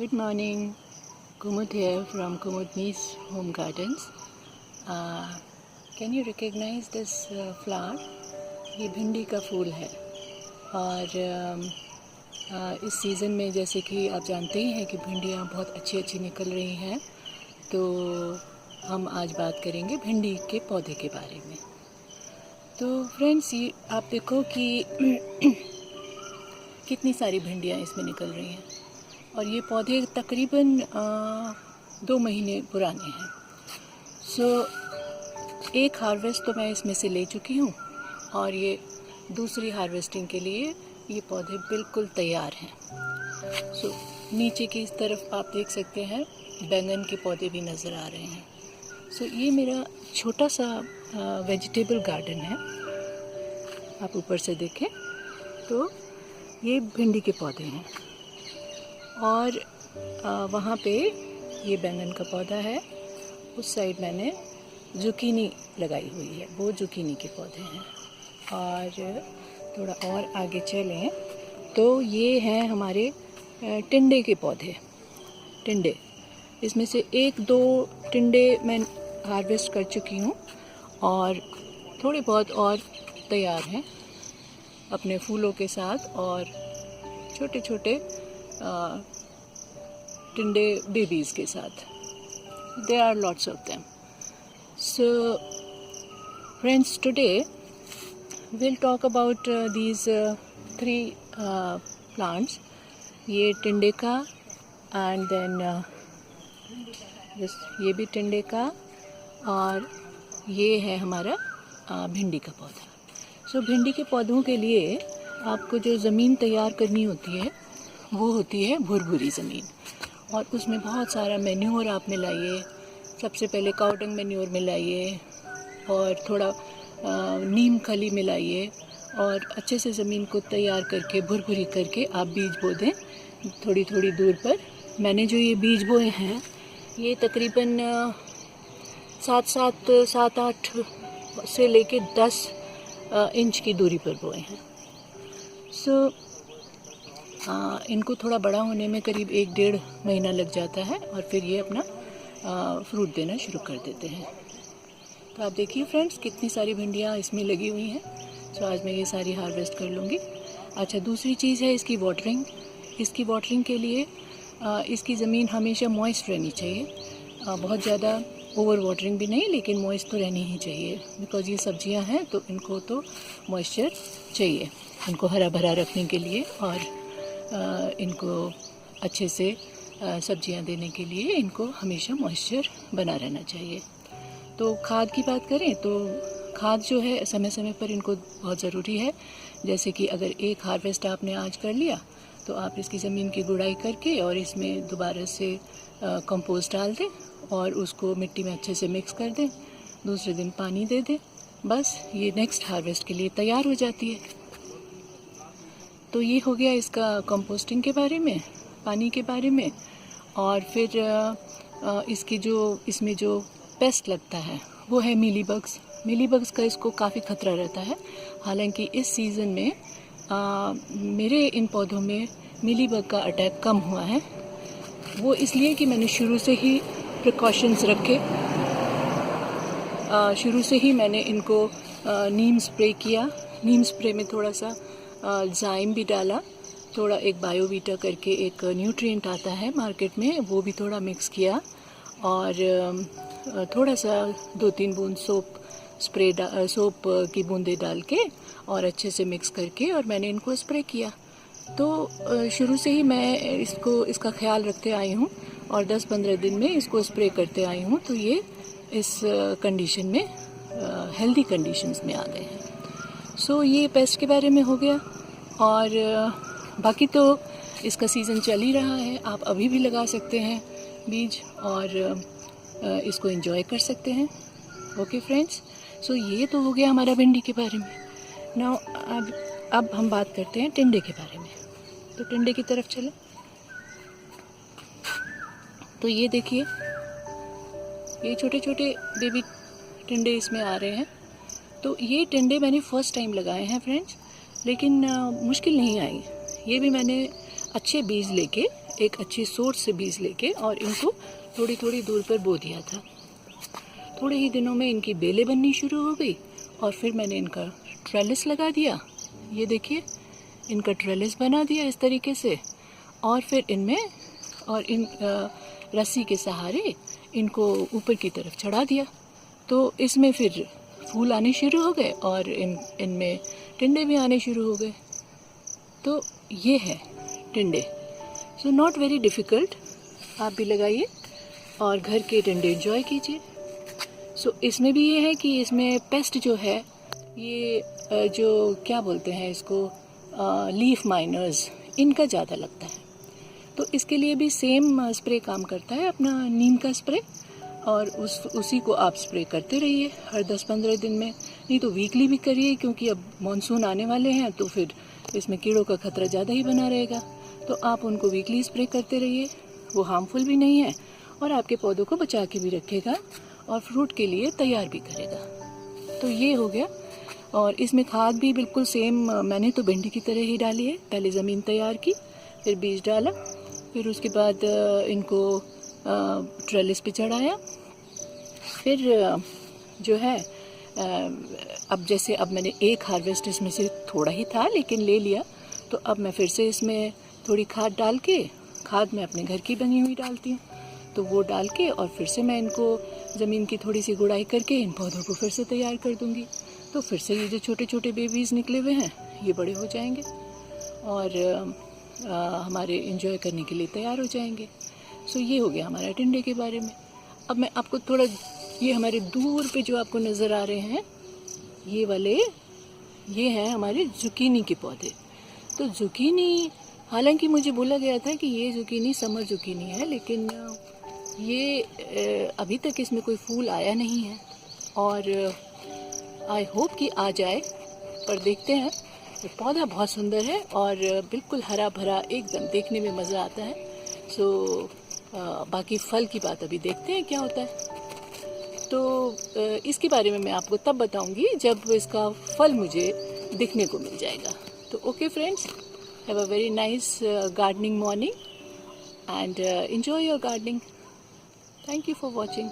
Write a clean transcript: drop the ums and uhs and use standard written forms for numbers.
Good morning, Kumud here from Kumud Me's Home Gardens. Can you recognize this flower? ये भिंडी का फूल है और इस सीज़न में जैसे कि आप जानते ही हैं कि भिंडियाँ बहुत अच्छी निकल रही हैं, तो हम आज बात करेंगे भिंडी के पौधे के बारे में। तो फ्रेंड्स, ये आप देखो कि कितनी सारी भिंडियाँ इसमें निकल रही हैं और ये पौधे तकरीबन 2 महीने पुराने हैं। एक हार्वेस्ट तो मैं इसमें से ले चुकी हूँ और ये दूसरी हार्वेस्टिंग के लिए ये पौधे बिल्कुल तैयार हैं। नीचे की इस तरफ आप देख सकते हैं बैंगन के पौधे भी नज़र आ रहे हैं। ये मेरा छोटा सा वेजिटेबल गार्डन है। आप ऊपर से देखें तो ये भिंडी के पौधे हैं और वहाँ पे ये बैंगन का पौधा है। उस साइड मैंने जुकीनी लगाई हुई है, वो जुकीनी के पौधे हैं। और थोड़ा और आगे चलें तो ये हैं हमारे टिंडे के पौधे। टिंडे, इसमें से 1-2 टिंडे मैं हार्वेस्ट कर चुकी हूँ और थोड़े बहुत और तैयार हैं अपने फूलों के साथ, और छोटे छोटे टिंडे बेबीज़ के साथ। There are lots of them. So friends, today we'll talk about these 3 plants. ये टिंडे का, and then ये भी टिंडे का, और ये है हमारा भिंडी का पौधा। भिंडी के पौधों के लिए आपको जो ज़मीन तैयार करनी होती है वो होती है भुरभुरी ज़मीन, और उसमें बहुत सारा मैन्योर आप मिलाइए। सबसे पहले काउडंग मैन्योर मिलाइए और थोड़ा नीम खली मिलाइए और अच्छे से ज़मीन को तैयार करके भुरभुरी करके आप बीज बो दें थोड़ी थोड़ी दूर पर। मैंने जो ये बीज बोए हैं ये तकरीबन 7-8 से लेके 10 इंच की दूरी पर बोए हैं। इनको थोड़ा बड़ा होने में करीब 1-1.5 महीना लग जाता है और फिर ये अपना फ्रूट देना शुरू कर देते हैं। तो आप देखिए फ्रेंड्स, कितनी सारी भिंडियाँ इसमें लगी हुई हैं। आज मैं ये सारी हार्वेस्ट कर लूँगी। अच्छा, दूसरी चीज़ है इसकी वाटरिंग। इसकी वाटरिंग के लिए इसकी ज़मीन हमेशा मॉइस्ट रहनी चाहिए। बहुत ज़्यादा ओवर वाटरिंग भी नहीं, लेकिन मॉइस्ट तो रहनी ही चाहिए, बिकॉज़ ये सब्जियां हैं तो इनको तो मॉइस्चर चाहिए, इनको हरा भरा रखने के लिए और इनको अच्छे से सब्जियां देने के लिए इनको हमेशा मॉइस्चर बना रहना चाहिए। तो खाद की बात करें तो खाद जो है समय समय पर इनको बहुत ज़रूरी है। जैसे कि अगर एक हार्वेस्ट आपने आज कर लिया तो आप इसकी ज़मीन की गुड़ाई करके और इसमें दोबारा से कंपोस्ट डाल दें और उसको मिट्टी में अच्छे से मिक्स कर दें। दूसरे दिन पानी दे दें, बस ये नेक्स्ट हार्वेस्ट के लिए तैयार हो जाती है। तो ये हो गया इसका कंपोस्टिंग के बारे में, पानी के बारे में। और फिर इसमें जो पेस्ट लगता है वो है मीलीबग्स। मीलीबग्स का इसको काफ़ी खतरा रहता है। हालांकि इस सीज़न में मेरे इन पौधों में मीलीबग का अटैक कम हुआ है। वो इसलिए कि मैंने शुरू से ही प्रिकॉशंस रखे। शुरू से ही मैंने इनको नीम स्प्रे किया। नीम स्प्रे में थोड़ा सा जाइम भी डाला, थोड़ा एक बायोवीटा करके एक न्यूट्रिएंट आता है मार्केट में, वो भी थोड़ा मिक्स किया, और थोड़ा सा 2-3 बूंद सोप की बूंदें डाल के और अच्छे से मिक्स करके और मैंने इनको स्प्रे किया। तो शुरू से ही मैं इसका ख्याल रखते आई हूँ और 10-15 दिन में इसको स्प्रे करते आई हूँ। तो ये इस कंडीशन में हेल्दी कंडीशंस में आ गए हैं। ये पेस्ट के बारे में हो गया। और बाकी तो इसका सीज़न चल ही रहा है, आप अभी भी लगा सकते हैं बीज और इसको एंजॉय कर सकते हैं। ओके फ्रेंड्स, ये तो हो गया हमारा भिंडी के बारे में। नाउ अब हम बात करते हैं टिंडे के बारे में। तो टिंडे की तरफ चलें तो ये देखिए, ये छोटे छोटे बेबी टिंडे इसमें आ रहे हैं। तो ये टिंडे मैंने फ़र्स्ट टाइम लगाए हैं फ्रेंड्स, लेकिन मुश्किल नहीं आई। ये भी मैंने अच्छे बीज लेके एक अच्छी सोर्स से बीज लेके और इनको थोड़ी थोड़ी दूर पर बो दिया था। थोड़े ही दिनों में इनकी बेलें बननी शुरू हो गई और फिर मैंने इनका ट्रेलिस लगा दिया। ये देखिए, इनका ट्रेलिस बना दिया इस तरीके से, और फिर इनमें और इन रस्सी के सहारे इनको ऊपर की तरफ चढ़ा दिया। तो इसमें फिर फूल आने शुरू हो गए और इनमें टिंडे भी आने शुरू हो गए। तो ये है टिंडे। सो नॉट वेरी डिफ़िकल्ट, आप भी लगाइए और घर के टिंडे एंजॉय कीजिए। सो इसमें भी ये है कि इसमें पेस्ट जो है ये जो क्या बोलते हैं इसको, लीफ माइनर्स, इनका ज़्यादा लगता है। तो इसके लिए भी सेम स्प्रे काम करता है, अपना नीम का स्प्रे, और उसी को आप स्प्रे करते रहिए हर 10-15 दिन में। नहीं तो वीकली भी करिए, क्योंकि अब मानसून आने वाले हैं तो फिर इसमें कीड़ों का खतरा ज़्यादा ही बना रहेगा। तो आप उनको वीकली स्प्रे करते रहिए, वो हार्मफुल भी नहीं है और आपके पौधों को बचा के भी रखेगा और फ्रूट के लिए तैयार भी करेगा। तो ये हो गया। और इसमें खाद भी बिल्कुल सेम मैंने तो भिंडी की तरह ही डाली है। पहले ज़मीन तैयार की, फिर बीज डाला, फिर उसके बाद इनको ट्रेलिस पे चढ़ाया। फिर जो है अब मैंने एक हार्वेस्ट इसमें से थोड़ा ही था लेकिन ले लिया, तो अब मैं फिर से इसमें थोड़ी खाद डाल के, खाद मैं अपने घर की बनी हुई डालती हूँ, तो वो डाल के और फिर से मैं इनको ज़मीन की थोड़ी सी गुड़ाई करके इन पौधों को फिर से तैयार कर दूँगी। तो फिर से ये जो छोटे छोटे बेबीज़ निकले हुए हैं ये बड़े हो जाएंगे और हमारे एंजॉय करने के लिए तैयार हो जाएंगे। सो ये हो गया हमारा टिंडे के बारे में। अब मैं आपको थोड़ा, ये हमारे दूर पे जो आपको नज़र आ रहे हैं ये वाले, ये हैं हमारे जुकीनी के पौधे। तो जुकीनी, हालांकि मुझे बोला गया था कि ये जुकीनी समर जुकीनी है, लेकिन ये अभी तक इसमें कोई फूल आया नहीं है और आई होप कि आ जाए, पर देखते हैं। तो पौधा बहुत सुंदर है और बिल्कुल हरा भरा, एकदम देखने में मज़ा आता है। सो बाकी फल की बात अभी देखते हैं क्या होता है। तो इसके बारे में मैं आपको तब बताऊंगी जब इसका फल मुझे दिखने को मिल जाएगा। तो okay friends, have a very nice gardening morning and enjoy your gardening. Thank you for watching.